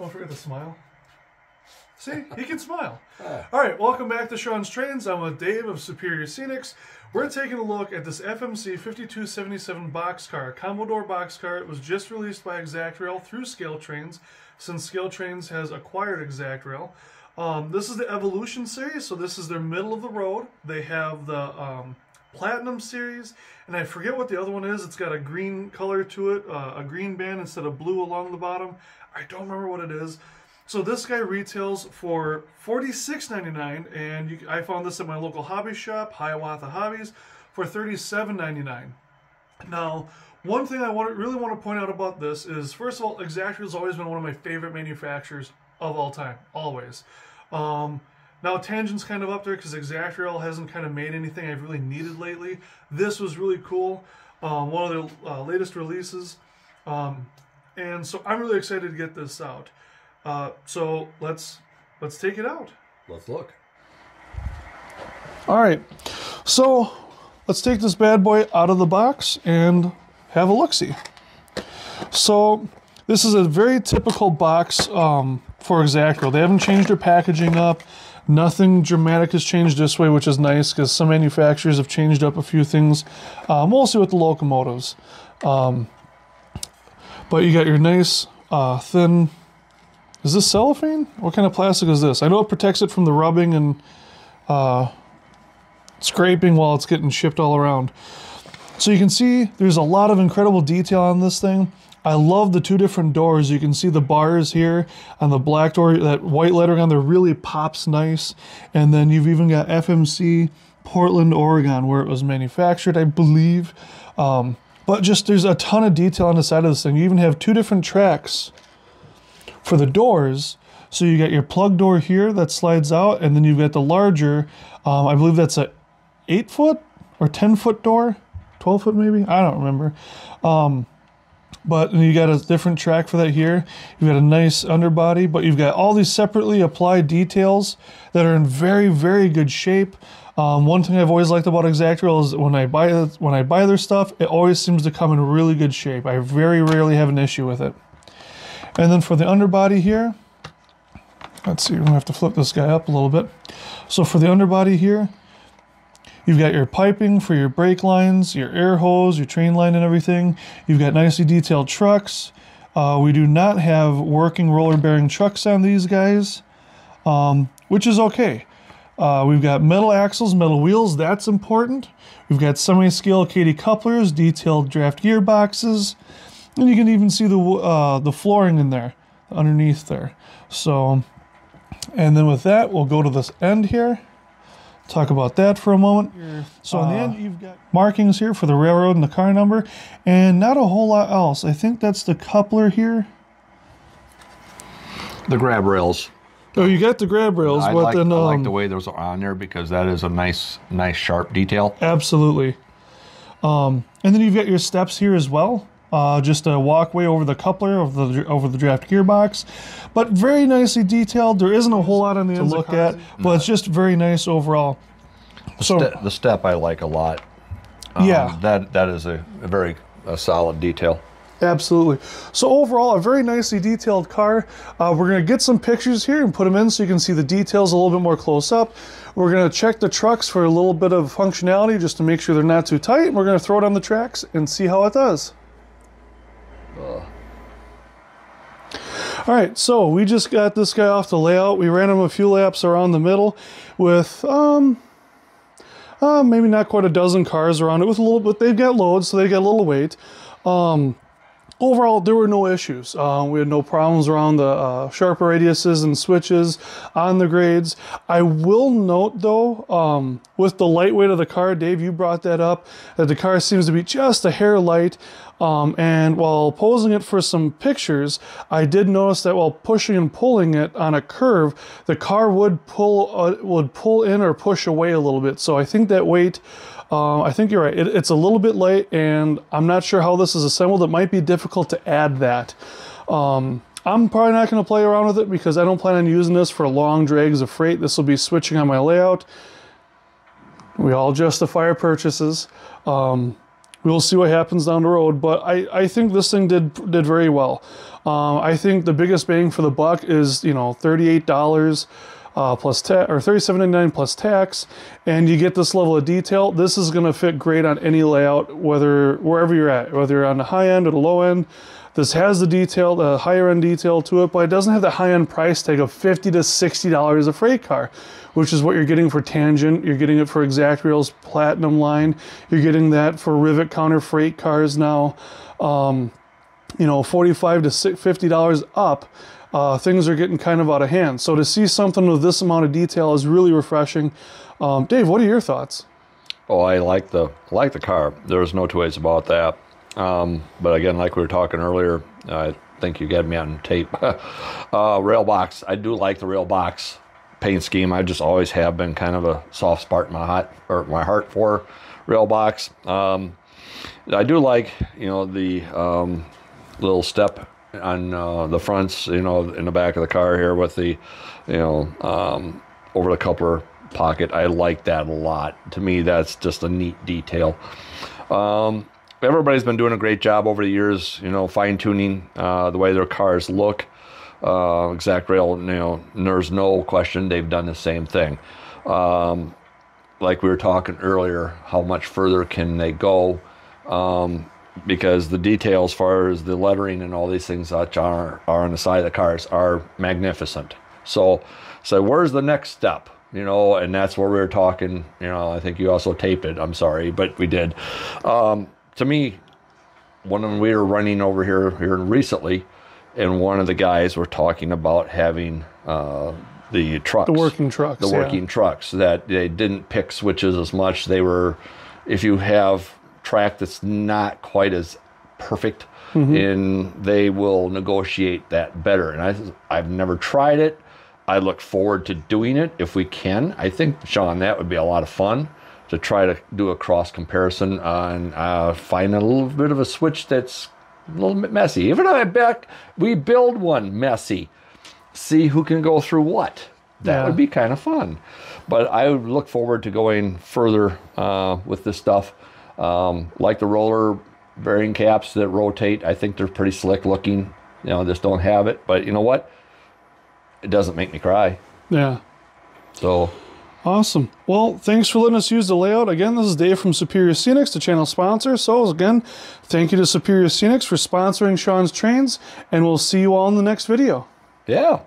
Don't forget to smile. See, he can smile. All right, welcome back to Shawn's Trains. I'm with Dave of Superior Scenics. We're taking a look at this FMC 5277 boxcar, combo door boxcar. It was just released by ExactRail through Scale Trains, since Scale Trains has acquired ExactRail. This is the Evolution series, so this is their middle of the road. They have the Platinum series, and I forget what the other one is. It's got a green color to it, a green band instead of blue along the bottom. I don't remember what it is. So this guy retails for $46.99, and I found this at my local hobby shop, Hiawatha Hobbies, for $37.99. Now, one thing I really want to point out about this is, first of all, ExactRail has always been one of my favorite manufacturers of all time, always. Now, Tangent's kind of up there because ExactRail hasn't kind of made anything I've really needed lately. This was really cool, one of their latest releases, and so I'm really excited to get this out. So let's take it out. Let's look. All right, so let's take this bad boy out of the box and have a look-see. So this is a very typical box for ExactRail. They haven't changed their packaging up. Nothing dramatic has changed this way, which is nice because some manufacturers have changed up a few things, mostly with the locomotives. But you got your nice thin. Is this cellophane? What kind of plastic is this? I know it protects it from the rubbing and scraping while it's getting shipped all around. So you can see there's a lot of incredible detail on this thing. I love the two different doors. You can see the bars here on the black door. That white lettering on there really pops nice. And then you've even got FMC Portland, Oregon, where it was manufactured, I believe. But just there's a ton of detail on the side of this thing. You even have two different tracks for the doors. So you got your plug door here that slides out, and then you've got the larger, I believe that's a 8-foot or 10-foot door, 12-foot maybe, I don't remember. But you got a different track for that here. You've got a nice underbody, but you've got all these separately applied details that are in very, very good shape. One thing I've always liked about ExactRail is when I buy their stuff, it always seems to come in really good shape. I very rarely have an issue with it. And then for the underbody here, let's see, we're gonna have to flip this guy up a little bit. So for the underbody here, you've got your piping for your brake lines, your air hose, your train line and everything. You've got nicely detailed trucks. We do not have working roller bearing trucks on these guys, which is okay. We've got metal axles, metal wheels, that's important. We've got semi-scale Katy couplers, detailed draft gearboxes. And you can even see the flooring in there, underneath there. So, and then with that, we'll go to this end here. Talk about that for a moment. So on the end, you've got markings here for the railroad and the car number, and not a whole lot else. I think that's the coupler here. The grab rails. Oh, you got the grab rails. I like the way those are on there because that is a nice sharp detail. Absolutely. And then you've got your steps here as well. Just a walkway over the coupler, over the draft gearbox, but very nicely detailed. There isn't a whole lot on the ends to look at, but it's just very nice overall. The step I like a lot. Yeah, that is a very solid detail. Absolutely. So overall, a very nicely detailed car. We're going to get some pictures here and put them in so you can see the details a little bit more close up. We're going to check the trucks for a little bit of functionality just to make sure they're not too tight. And we're going to throw it on the tracks and see how it does. All right, so we just got this guy off the layout. We ran him a few laps around the middle with maybe not quite a dozen cars around it with a little bit. They've got loads, so they got a little weight. Overall, there were no issues. We had no problems around the sharper radiuses and switches on the grades. I will note, though, with the lightweight of the car, Dave, you brought that up, that the car seems to be just a hair light. And while posing it for some pictures, I did notice that while pushing and pulling it on a curve, the car would pull in or push away a little bit. So I think that weight, I think you're right. It's a little bit light, and I'm not sure how this is assembled. It might be difficult to add that. I'm probably not going to play around with it because I don't plan on using this for long drags of freight. This will be switching on my layout. We all justify our purchases. We'll see what happens down the road, but I think this thing did very well. I think the biggest bang for the buck is, you know, $38 plus tax, or $37.99 plus tax, and you get this level of detail. This is going to fit great on any layout, wherever you're at, whether you're on the high end or the low end. This has the detail, the higher end detail to it, but it doesn't have the high end price tag of $50 to $60 a freight car, which is what you're getting for Tangent. You're getting it for ExactRail's Platinum line. You're getting that for Rivet Counter freight cars now. You know, $45 to $50 up. Things are getting kind of out of hand. So to see something with this amount of detail is really refreshing. Dave, what are your thoughts? Oh, I like the car. There's no two ways about that. But again, like we were talking earlier, I think you got me on tape. Rail box. I do like the rail box paint scheme. I just always have been kind of a soft spot in my heart for rail box. I do like, you know, the little step on the fronts, you know, in the back of the car here with the, you know, over the coupler pocket. I like that a lot. To me, that's just a neat detail. Everybody's been doing a great job over the years, you know, fine-tuning the way their cars look. ExactRail, you know, there's no question they've done the same thing. Like we were talking earlier, how much further can they go? Because the detail as far as the lettering and all these things that are on the side of the cars are magnificent. So where's the next step? You know, and that's where we were talking, you know, I think you also taped it, I'm sorry, but we did. To me, when we were running over here recently, and one of the guys were talking about having the trucks. The working trucks. The working trucks, that they didn't pick switches as much. They were, if you have track that's not quite as perfect, and they will negotiate that better. And I've never tried it. I look forward to doing it if we can. I think, Shawn, that would be a lot of fun to try to do a cross comparison and find a little bit of a switch that's a little bit messy. Even though I bet we build one messy, see who can go through what. That would be kind of fun. But I would look forward to going further with this stuff. Like the roller bearing caps that rotate, I think they're pretty slick looking. You know, just don't have it. But you know what? It doesn't make me cry. Yeah. So awesome. Well, thanks for letting us use the layout. Again, this is Dave from Superior Scenics, the channel sponsor. So again, thank you to Superior Scenics for sponsoring Shawn's trains, and we'll see you all in the next video. Yeah.